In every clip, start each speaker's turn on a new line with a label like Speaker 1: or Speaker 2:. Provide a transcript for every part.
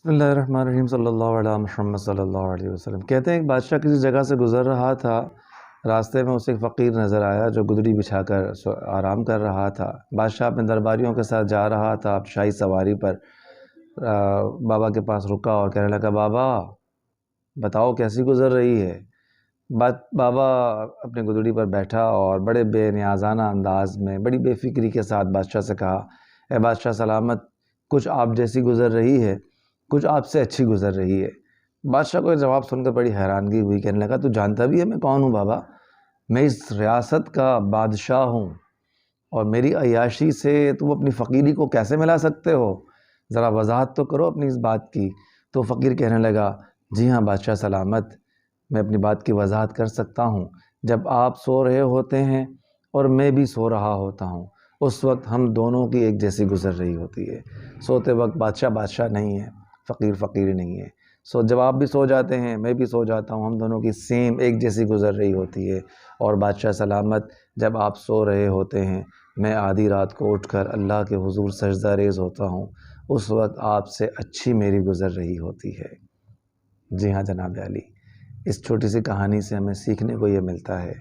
Speaker 1: بسم اللہ الرحمن الرحیم صلی اللہ علیہ محمد صلی اللہ علیہ وسلم۔ کہتے ہیں ایک بادشاہ کسی جگہ سے گزر رہا تھا، راستے میں اسے ایک فقیر نظر آیا جو گدڑی بچھا کر آرام کر رہا تھا۔ بادشاہ اپنے درباریوں کے ساتھ جا رہا تھا شاہی سواری پر۔ بابا کے پاس رکا اور کہنے لگا، بابا بتاؤ کیسی گزر رہی ہے؟ بابا اپنی گدڑی پر بیٹھا اور بڑے بے نیازانہ انداز میں بڑی بے فکری کے ساتھ بادشاہ سے کہا، اے بادشاہ سلامت، کچھ آپ جیسی گزر رہی ہے، کچھ آپ سے اچھی گزر رہی ہے۔ بادشاہ کو یہ جواب سن کر بڑی حیرانگی ہوئی، کہنے لگا، تو جانتا بھی ہے میں کون ہوں بابا؟ میں اس ریاست کا بادشاہ ہوں، اور میری عیاشی سے تم اپنی فقیری کو کیسے ملا سکتے ہو؟ ذرا وضاحت تو کرو اپنی اس بات کی۔ تو فقیر کہنے لگا، جی ہاں بادشاہ سلامت، میں اپنی بات کی وضاحت کر سکتا ہوں۔ جب آپ سو رہے ہوتے ہیں اور میں بھی سو رہا ہوتا ہوں، اس وقت ہم دونوں کی ایک جیسی گزر رہی ہوتی ہے۔ سوتے وقت بادشاہ بادشاہ نہیں ہے، فقیر فقیر نہیں ہے۔ جب آپ بھی سو جاتے ہیں میں بھی سو جاتا ہوں، ہم دونوں کی سیم ایک جیسی گزر رہی ہوتی ہے۔ اور بادشاہ سلامت، جب آپ سو رہے ہوتے ہیں میں آدھی رات کو اٹھ کر اللہ کے حضور سجدہ ریز ہوتا ہوں، اس وقت آپ سے اچھی میری گزر رہی ہوتی ہے۔ جی ہاں جناب علی، اس چھوٹی سی کہانی سے ہمیں سیکھنے کو یہ ملتا ہے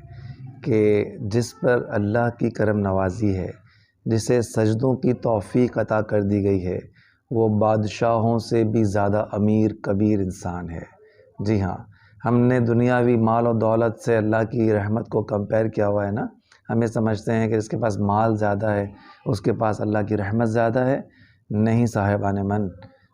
Speaker 1: کہ جس پر اللہ کی کرم نوازی ہے، جسے سجدوں کی توفیق عطا کر دی گئی ہے، وہ بادشاہوں سے بھی زیادہ امیر کبیر انسان ہے۔ جی ہاں، ہم نے دنیاوی مال و دولت سے اللہ کی رحمت کو کمپیئر کیا ہوا ہے نا۔ ہمیں سمجھتے ہیں کہ اس کے پاس مال زیادہ ہے، اس کے پاس اللہ کی رحمت زیادہ ہے۔ نہیں صاحبان من،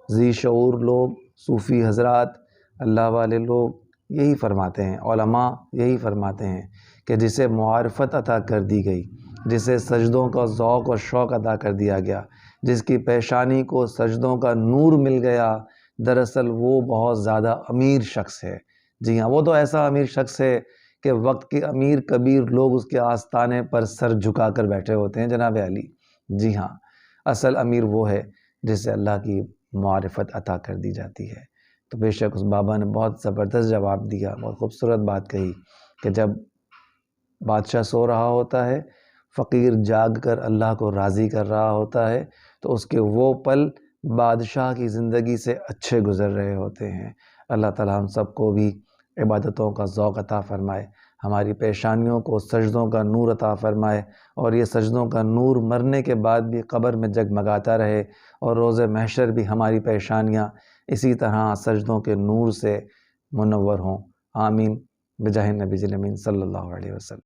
Speaker 1: ذی شعور لوگ، صوفی حضرات، اللہ والے لوگ یہی فرماتے ہیں، علماء یہی فرماتے ہیں کہ جسے معرفت عطا کر دی گئی، جسے سجدوں کا ذوق اور شوق عطا کر دیا گیا، جس کی پیشانی کو سجدوں کا نور مل گیا، دراصل وہ بہت زیادہ امیر شخص ہے۔ جی ہاں، وہ تو ایسا امیر شخص ہے کہ وقت کے امیر کبیر لوگ اس کے آستانے پر سر جھکا کر بیٹھے ہوتے ہیں جناب علی۔ جی ہاں، اصل امیر وہ ہے جسے اللہ کی معرفت عطا کر دی جاتی ہے۔ تو بے شک اس بابا نے بہت زبردست جواب دیا، بہت خوبصورت بات کہی کہ جب بادشاہ سو رہا ہوتا ہے، فقیر جاگ کر اللہ کو راضی کر رہا ہوتا ہے، تو اس کے وہ پل بادشاہ کی زندگی سے اچھے گزر رہے ہوتے ہیں۔ اللہ تعالی ہم سب کو بھی عبادتوں کا ذوق عطا فرمائے، ہماری پیشانیوں کو سجدوں کا نور عطا فرمائے، اور یہ سجدوں کا نور مرنے کے بعد بھی قبر میں جگمگاتا رہے، اور روز محشر بھی ہماری پیشانیاں اسی طرح سجدوں کے نور سے منور ہوں۔ آمین بجاہ نبی الامین صلی اللہ علیہ وسلم۔